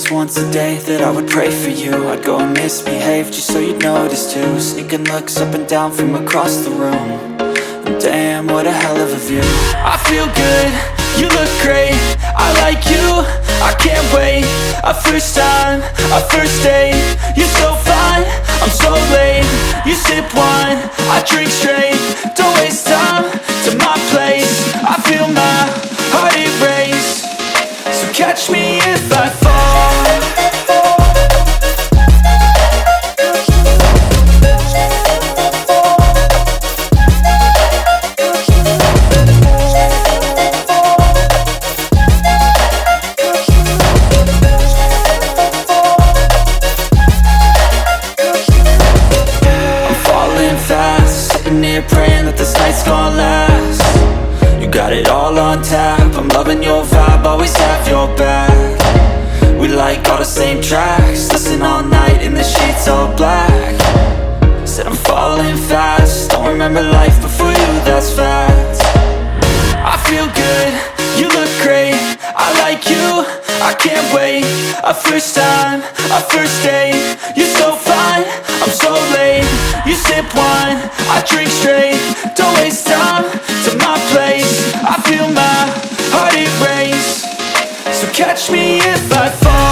was once a day that I would pray for you. I'd go and misbehave just so you'd notice too. Sneaking looks up and down from across the room. And damn, what a hell of a view. I feel good, you look great, I like you, I can't wait. A first time, a first date, you're so fine, I'm so late. You sip wine, I drink straight, don't waste time to my place. I feel my heart erase, so catch me if I fall. Sitting here praying that this night's gonna last. You got it all on tap, I'm loving your vibe, always have your back. We like all the same tracks, listen all night in the sheets all black. Said I'm falling fast, don't remember life before you, that's fact. I feel good, you look great, I like you, I can't wait. A first time, a first date, you're so fine, I'm so late. You sip wine, I drink straight, don't waste time to my place. I feel my heart erase, so catch me if I fall.